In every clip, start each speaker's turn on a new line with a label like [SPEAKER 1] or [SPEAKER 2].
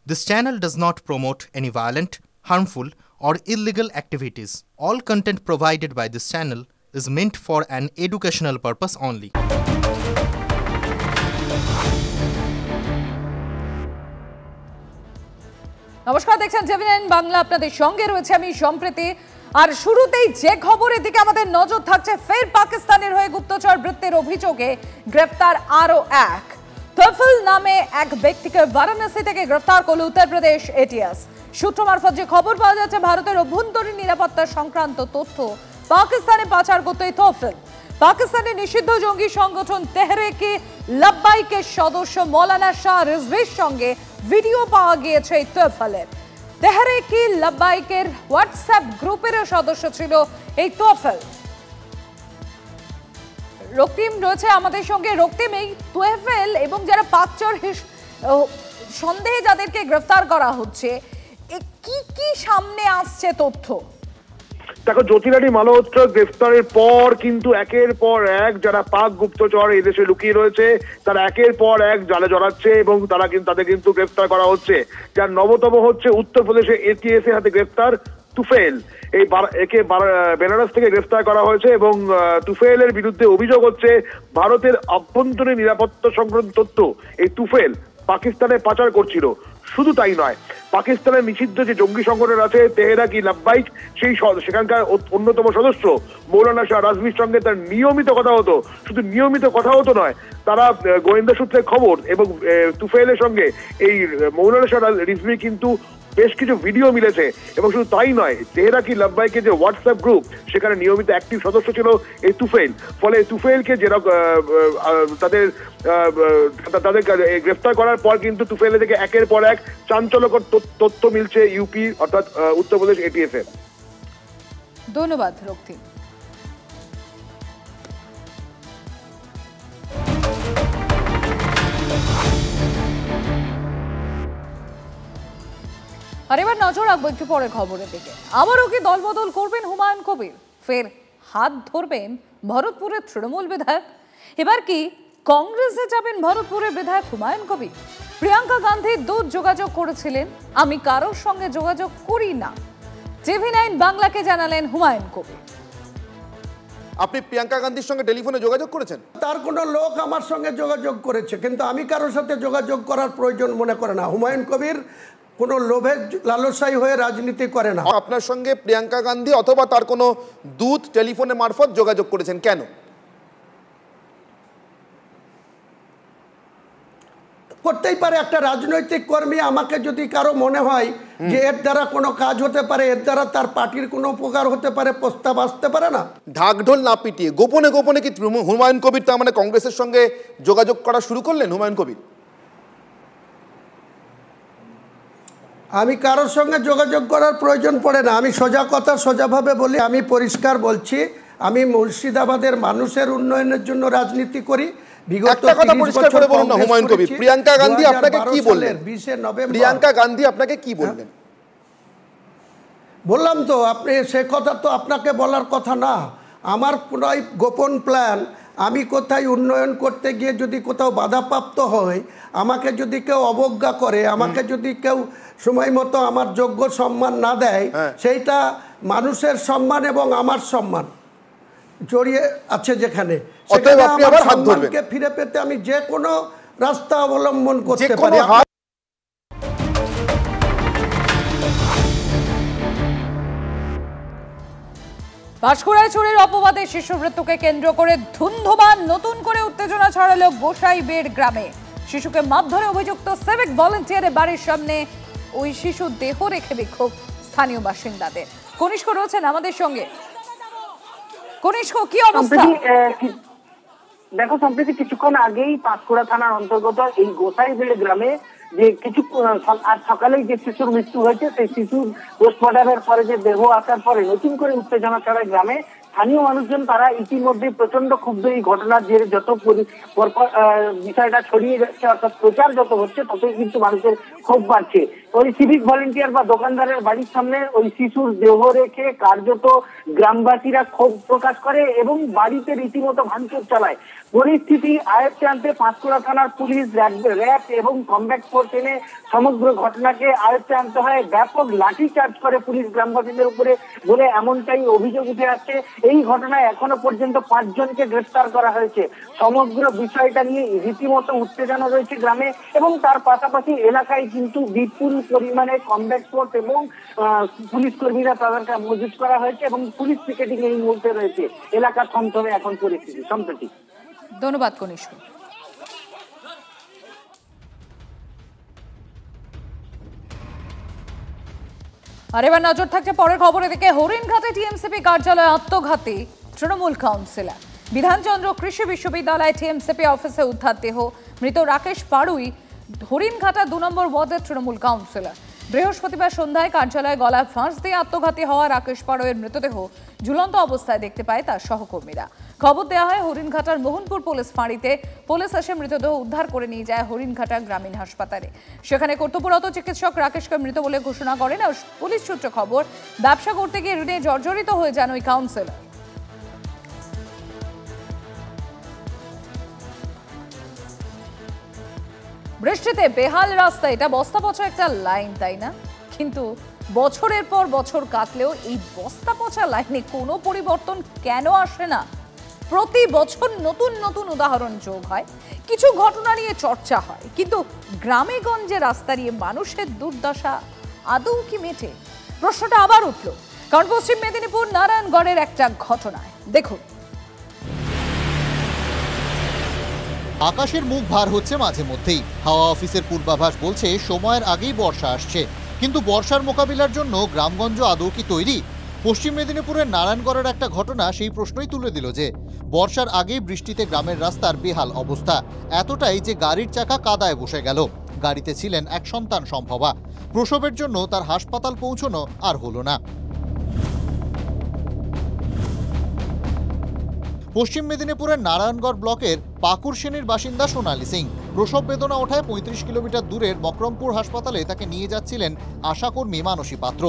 [SPEAKER 1] This channel does not promote any violent, harmful, or illegal activities. All content provided by this channel is meant for an educational purpose only.
[SPEAKER 2] নমস্কার, দেখছেন টিভি9 বাংলা, আপনাদের সঙ্গে রয়েছে আমি সম্প্রীতি। আর শুরুতেই যে খবরের দিকে আমাদের নজর থাকছে, ফের পাকিস্তানের হয়ে গুপ্তচর বৃত্তির অভিযোগে গ্রেফতার আরও এক। তফিল নামে এক ব্যক্তিকে বারাণসী থেকে গ্রেফতার করল উত্তরপ্রদেশ এটিএস। সূত্র মারফত যে খবর পাওয়া যাচ্ছে, ভারতের অভ্যন্তরীণ নিরাপত্তা সংক্রান্ত তথ্য পাকিস্তানে পাচার করত এই তফিল। পাকিস্তানের নিষিদ্ধ জঙ্গি সংগঠন তেহরিকে লব্বাইকের সদস্য মৌলানা শাহ রিজভির সঙ্গে ভিডিও পাওয়া গিয়েছে এই তফিলের। তেহরিকে লব্বাইকের হোয়াটসঅ্যাপ গ্রুপের সদস্য ছিল এই তফিল। রক্তিম রয়েছে আমাদের সঙ্গে। রক্তিম, এই তফিল এবং যারা পাকচর সন্দেহে যাদেরকে গ্রেফতার করা হচ্ছে, কি কি সামনে আসছে তথ্য?
[SPEAKER 3] দেখো, জ্যোতিরানী মালহোত্রা গ্রেফতারের পর কিন্তু একের পর এক যারা পাক গুপ্তচর এই দেশে লুকিয়ে রয়েছে তারা একের পর এক জালে জড়াচ্ছে এবং তাদের কিন্তু গ্রেফতার করা হচ্ছে। যার নবতম হচ্ছে উত্তরপ্রদেশে এটিএস এর হাতে গ্রেফতার তুফেল। একে বেনারস থেকে গ্রেফতার করা হয়েছে এবং তুফেলের বিরুদ্ধে অভিযোগ হচ্ছে ভারতের অভ্যন্তরীণ নিরাপত্তা সংক্রান্ত তথ্য এই তুফেল পাকিস্তানে পাচার করছিল। শুধু তাই নয়, পাকিস্তানের নিষিদ্ধ যে জঙ্গি সংগঠন আছে তেহরিকে লব্বাইক, সেখানকার অন্যতম সদস্য মৌলানা শাহ রিজভির সঙ্গে তার নিয়মিত কথা হতো। শুধু নিয়মিত কথা হতো নয়, তারা গোয়েন্দা সূত্রে খবর এবং তুফেলের সঙ্গে এই মৌলানা শাহ রিজভি কিন্তু বেশ কিছু ভিডিও মিলেছে। এবং শুধু তাই নয়, তেহরিকে লব্বাইকের যে হোয়াটসঅ্যাপ গ্রুপ সেখানে নিয়মিত অ্যাক্টিভ সদস্য ছিল এই তুফেল। ফলে তুফেলকে তাদের গ্রেফতার করার পর কিন্তু তুফেলের থেকে একের পর এক চাঞ্চল্যকর তথ্য মিলছে ইউপি অর্থাৎ উত্তরপ্রদেশ এটিএস এর।
[SPEAKER 2] ধন্যবাদ রক্তিম। আর এবার নজর রাখবো একটু পরে খবরের দিকে। আবারও কি দলবদল করবেন হুমায়ুন কবির? ফের হাত ধরবেন ভরতপুরের তৃণমূল বিধায়ক? এবার কি কংগ্রেসে যাবেন ভরতপুরের বিধায়ক হুমায়ুন কবির? প্রিয়াঙ্কা গান্ধী দূর যোগাযোগ করেছিলেন, আমি কারোর সঙ্গে যোগাযোগ করি না, টিভি9 বাংলাকে জানালেন হুমায়ুন কবির।
[SPEAKER 4] আপনি প্রিয়াঙ্কা গান্ধীর সঙ্গে টেলিফোনে যোগাযোগ করেছেন?
[SPEAKER 5] তার কোনো লোক আমার সঙ্গে যোগাযোগ করেছে, কিন্তু আমি কারোর সাথে যোগাযোগ করার প্রয়োজন মনে করে না। হুমায়ুন কবির কোনো লোভের লালসাই হয়ে রাজনীতি করে না।
[SPEAKER 4] আপনার সঙ্গে প্রিয়াঙ্কা গান্ধী অথবা তার কোনো দূত টেলিফোনের মারফত যোগাযোগ করেছেন কেন?
[SPEAKER 5] করতেই পারে একটা রাজনৈতিক কর্মী। আমাকে যদি কারো মনে হয় যে এর দ্বারা কোনো কাজ হতে পারে, এর দ্বারা তার পার্টির কোনো উপকার হতে পারে, প্রস্তাব আসতে পারে না।
[SPEAKER 4] ঢাকঢোল না পিটিয়ে গোপনে গোপনে কি হুমায়ুন কবির তার মানে কংগ্রেসের সঙ্গে যোগাযোগ করা শুরু করলেন হুমায়ুন কবির?
[SPEAKER 5] আমি কারোর সঙ্গে যোগাযোগ করার প্রয়োজন পড়ে না। আমি সোজা কথা সোজাভাবে বলি, আমি পরিষ্কার বলছি, আমি মুর্শিদাবাদের মানুষের উন্নয়নের জন্য রাজনীতি করি।
[SPEAKER 4] একটা কথা পরিষ্কার করে বলুন না হুমায়ুন কবির, প্রিয়াঙ্কা গান্ধী আপনাকে কি বললেন?
[SPEAKER 5] 20 নভেম্বর
[SPEAKER 4] প্রিয়াঙ্কা গান্ধী আপনাকে কি বললেন?
[SPEAKER 5] বললাম তো, আপনি সে কথা তো আপনাকে বলার কথা না। আমার কোনো গোপন প্ল্যান, আমি কোথায় উন্নয়ন করতে গিয়ে যদি কোথাও বাধাপ্রাপ্ত হয়, আমাকে যদি কেউ অবজ্ঞা করে, আমাকে যদি কেউ সময় মতো আমার যোগ্য সম্মান না দেয়, সেইটা মানুষের সম্মান এবং আমার সম্মান জড়িয়ে আছে যেখানে, সেখানে আমার সম্মানকে ফিরে পেতে আমি যে কোনো রাস্তা অবলম্বন করতে পারি।
[SPEAKER 2] পাঁশকুড়ায় চুরির অপবাদে শিশুমৃত্যুকে কেন্দ্র করে ধুন্ধুমার নতুন করে উত্তেজনা ছড়ালো গোসাইবেড় গ্রামে। শিশুকে মারধরে অভিযুক্ত সিভিক ভলেন্টিয়ারের বাড়ির সামনে ওই শিশু দেহ রেখে বিক্ষোভ স্থানীয় বাসিন্দাদের। কনিষ্ক রয়েছেন আমাদের সঙ্গে। কনিষ্ক, কি অবস্থা?
[SPEAKER 6] দেখো সম্প্রতি কিছুক্ষণ আগেই পাঁশকুড়া থানার অন্তর্গত এই গোসাইবেড় গ্রামে যে কিছু আজ সকালেই যে শিশুর মৃত্যু হয়েছে, সেই শিশুর পোস্টমর্টমের পরে যে দেহ আসার পরে নতুন করে উত্তেজনা ছড়ায় গ্রামে। স্থানীয় মানুষজন তারা ইতিমধ্যে প্রচন্ড ক্ষুব্ধ। এই ঘটনার জেরে যত বিষয়টা ছড়িয়ে যাচ্ছে, অর্থাৎ প্রচার যত হচ্ছে, ততই কিন্তু মানুষের ক্ষোভ বাড়ছে। ওই সিভিক ভলেন্টিয়ার বা দোকানদারের বাড়ির সামনে ওই শিশুর দেহ রেখে কার্যত গ্রামবাসীরা ক্ষোভ প্রকাশ করে এবং বাড়িতে রীতিমতো ভাঙচুর চালায়। পরিস্থিতি আয়ত্তে আনতে পাঁশকুড়া থানার পুলিশ, র্যাব এবং কমব্যাট ফোর্স এনে সমগ্র ঘটনাকে আয়ত্তে আনতে হয়। ব্যাপক লাঠিচার্জ করে পুলিশ গ্রামবাসীদের উপরে বলে এমনটাই অভিযোগ উঠে আসছে। এই ঘটনায় এখনো পর্যন্ত 5 জনকে গ্রেফতার করা হয়েছে। সমগ্র বিষয়টা নিয়ে রীতিমতো উত্তেজনা রয়েছে গ্রামে এবং তার পাশাপাশি এলাকায় কিন্তু বিপুল পরিমাণে কমব্যাট ফোর্স এবং পুলিশ কর্মীরা তাদেরকে মজুত করা হয়েছে এবং পুলিশ পিকেটিং এই মুহূর্তে রয়েছে। এলাকা থমথমে এখন পরিস্থিতি। সম্প্রতি
[SPEAKER 2] ধন্যবাদ কনিষ্ঠ। আর এবার নজর থাকছে পরের খবরের দিকে। হরিণঘাটে টিএমসিপি কার্যালয়ে আত্মঘাতী তৃণমূল কাউন্সিলর। বিধানচন্দ্র কৃষি বিশ্ববিদ্যালয় টিএমসিপি অফিসে উদ্ধার দেহ। মৃত রাকেশ পাড়ুই হরিণঘাটা 2 নম্বর ওয়ার্ডের তৃণমূল কাউন্সিলর। বৃহস্পতিবার সন্ধ্যায় কার্যালয়ে গলায় ফাঁস দিয়ে আত্মঘাতী হওয়া রাকেশ পাড়ুইয়ের মৃতদেহ ঝুলন্ত অবস্থায় দেখতে পায় তার সহকর্মীরা। খবর দেওয়া হয় হরিণঘাটার মোহনপুর পুলিশ ফাঁড়িতে। পুলিশ এসে মৃতদেহ উদ্ধার করে নিয়ে যায় হরিণঘাটা গ্রামীণ হাসপাতালে। সেখানে কর্তব্যরত চিকিৎসক রাকেশকে মৃত বলে ঘোষণা করেন। আর পুলিশ সূত্রে খবর, ব্যবসা করতে গিয়ে ঋণে জর্জরিত হয়ে যান ওই কাউন্সিলর। বৃষ্টিতে বেহাল রাস্তা, এটা বস্তা পচা একটা লাইন, তাই না? কিন্তু বছরের পর বছর কাটলেও এই বস্তা পচা লাইনে কোনো পরিবর্তন কেন আসে না? প্রতি বছর নতুন নতুন উদাহরণ যোগ হয়, কিছু ঘটনা নিয়ে চর্চা হয়, কিন্তু গ্রামে গঞ্জে রাস্তা নিয়ে মানুষের দুর্দশা আদৌ কি মেটে? প্রশ্নটা আবার উঠল কারণ পশ্চিম মেদিনীপুর নারায়ণগড়ের একটা ঘটনায়। দেখুন,
[SPEAKER 7] আকাশের মুখ ভার হচ্ছে মাঝে মধ্যেই। হাওয়া অফিসের পূর্বাভাস বলছে সময়ের আগেই বর্ষা আসছে, কিন্তু বর্ষার মোকাবিলার জন্য গ্রামগঞ্জ আদৌ কি তৈরি? পশ্চিম মেদিনীপুরের নারায়ণগড়ের একটা ঘটনা সেই প্রশ্নই তুলে দিল যে বর্ষার আগেই বৃষ্টিতে গ্রামের রাস্তার বেহাল অবস্থা, এতটাই যে গাড়ির চাকা কাদায় বসে গেল। গাড়িতে ছিলেন এক সন্তান সম্ভবা। প্রসবের জন্য তার হাসপাতাল পৌঁছানো আর হলো না। পশ্চিম মেদিনীপুরের নারায়ণগড় ব্লকের পাকুরসেনীর বাসিন্দা সোনালী সিং। প্রসব বেদনা ওঠায় 35 কিলোমিটার দূরের মকরমপুর হাসপাতালে তাকে নিয়ে যাচ্ছিলেন আশাকর্মী মানসী পাত্র।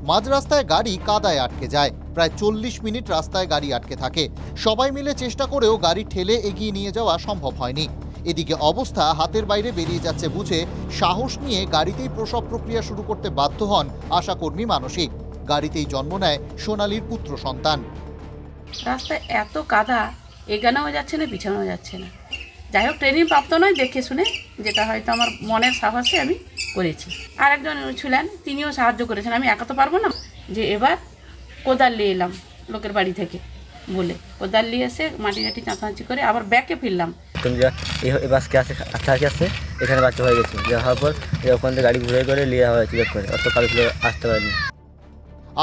[SPEAKER 7] মাঝ রাস্তায় গাড়ি কাদায় আটকে যায়। প্রায় 40 মিনিট রাস্তায় গাড়ি আটকে থাকে। সবাই মিলে চেষ্টা করেও গাড়ি ঠেলে এগিয়ে নিয়ে যাওয়া সম্ভব হয়নি। এদিকে অবস্থা হাতের বাইরে বেরিয়ে যাচ্ছে বুঝে সাহস নিয়ে গাড়িতেই প্রসব প্রক্রিয়া শুরু করতে বাধ্য হন আশাকর্মী মানসী। গাড়িতেই জন্ম নেয় সোনালীর পুত্র সন্তান।
[SPEAKER 8] রাস্তায় এত কাদা, এগানোও যাচ্ছে না পিছানোও যাচ্ছে না। যাই হোক, ট্রেনিং প্রাপ্ত নয়, দেখে শুনে, যেটা হয়তো আমার মনের সাহসে আমি করেছি। আর একজন ছিলেন, তিনিও সাহায্য করেছেন। আমি একা তো পারবো না। যে এবার কোদাল নিয়ে এলাম লোকের বাড়ি থেকে বলে, কোদাল নিয়ে এসে মাটি টাটি চাঁচাঁচি করে আবার ব্যাকে ফিরলাম।
[SPEAKER 9] বাসকে আসে আচ্ছা আসছে, এখানে বাচ্চা হয়ে গেছে। যা হওয়ার পর ওখান থেকে গাড়ি ঘুরে করে নিয়ে হয়েছে চেক করে, অত কালো আসতে পারেনি।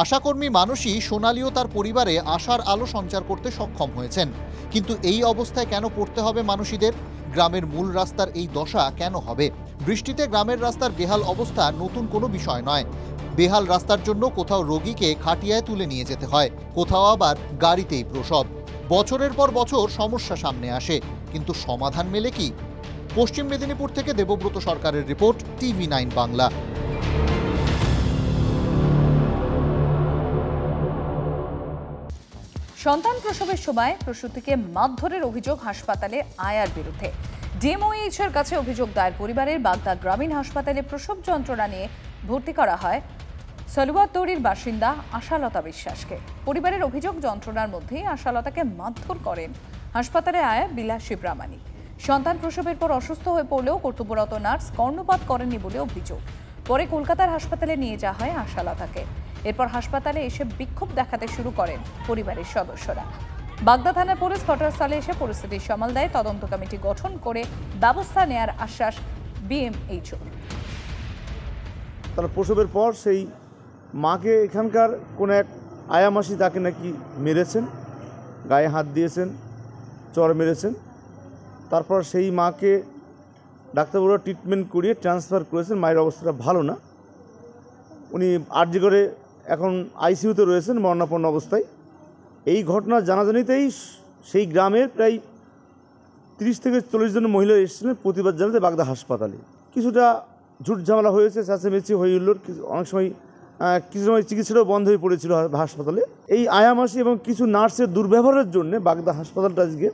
[SPEAKER 7] আশাকর্মী মানসী সোনালীও তার পরিবারে আশার আলো সঞ্চার করতে সক্ষম হয়েছেন। কিন্তু এই অবস্থায় কেন পড়তে হবে মানসীদের? গ্রামের মূল রাস্তার এই দশা কেন হবে? বৃষ্টিতে গ্রামের রাস্তার বেহাল অবস্থা নতুন কোনো বিষয় নয়। বেহাল রাস্তার জন্য কোথাও রোগীকে খাটিয়ায় তুলে নিয়ে যেতে হয়, কোথাও আবার গাড়িতেই প্রসব। বছরের পর বছর সমস্যা সামনে আসে, কিন্তু সমাধান মেলে কি? পশ্চিম মেদিনীপুর থেকে দেবব্রত সরকারের রিপোর্ট, TV9 বাংলা।
[SPEAKER 2] সন্তান প্রসবের সময় প্রসূতিকে মারধরের অভিযোগ হাসপাতালে আয়ার বিরুদ্ধে। ডিএমওএইচের কাছে অভিযোগ দায়ের পরিবারের। বাগদা গ্রামীণ হাসপাতালে প্রসব যন্ত্রণা নিয়ে ভর্তি করা হয় সালুয়াতৌড়ির বাসিন্দা আশালতা বিশ্বাসকে। পরিবারের অভিযোগ, যন্ত্রণার মধ্যেই আশালতাকে মারধর করেন হাসপাতালে আয়া বিলাসী প্রামাণিক। সন্তান প্রসবের পর অসুস্থ হয়ে পড়লেও কর্তব্যরত নার্স কর্ণপাত করেননি বলে অভিযোগ। পরে কলকাতার হাসপাতালে নিয়ে যাওয়া হয় আশালতাকে। এরপর হাসপাতালে এসে বিক্ষোভ দেখাতে শুরু করেন পরিবারের সদস্যরা। বাগদা থানার পুলিশ ঘটনাস্থলে এসে পরিস্থিতি সামাল দেয়। তদন্ত কমিটি গঠন করে ব্যবস্থা নেয়ার আশ্বাস বিএমএইচও।
[SPEAKER 10] তার প্রসবের পর সেই মাকে এখানকার কোন এক আয়ামাসি তাকে নাকি মেরেছেন, গায়ে হাত দিয়েছেন, চর মেরেছেন। তারপর সেই মাকে ডাক্তারবাবুরা ট্রিটমেন্ট করিয়ে ট্রান্সফার করেছেন। মায়ের অবস্থাটা ভালো না, উনি আরজি করে এখন আইসিইউতে রয়েছেন মরণাপন্ন অবস্থায়। এই ঘটনা জানাজানিতেই সেই গ্রামের প্রায় 30 থেকে 40 জন মহিলা এসেছিলেন প্রতিবাদ জানাতে বাগদা হাসপাতালে। কিছুটা ঝুট ঝামেলা হয়েছে, চেঁচামেচি হয়ে উঠল, অনেক সময় কিছু সময় চিকিৎসাটাও বন্ধ হয়ে পড়েছিল হাসপাতালে। এই আয়ামাসি এবং কিছু নার্সের দুর্ব্যবহারের জন্য বাগদা হাসপাতালটা আজকে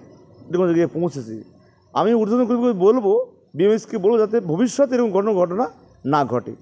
[SPEAKER 10] গিয়ে পৌঁছেছে। আমি ঊর্ধ্বতন কর্তৃপক্ষকে বলবো, বিএমএসকে বলবো যাতে ভবিষ্যতে এরকম ঘটনা না ঘটে।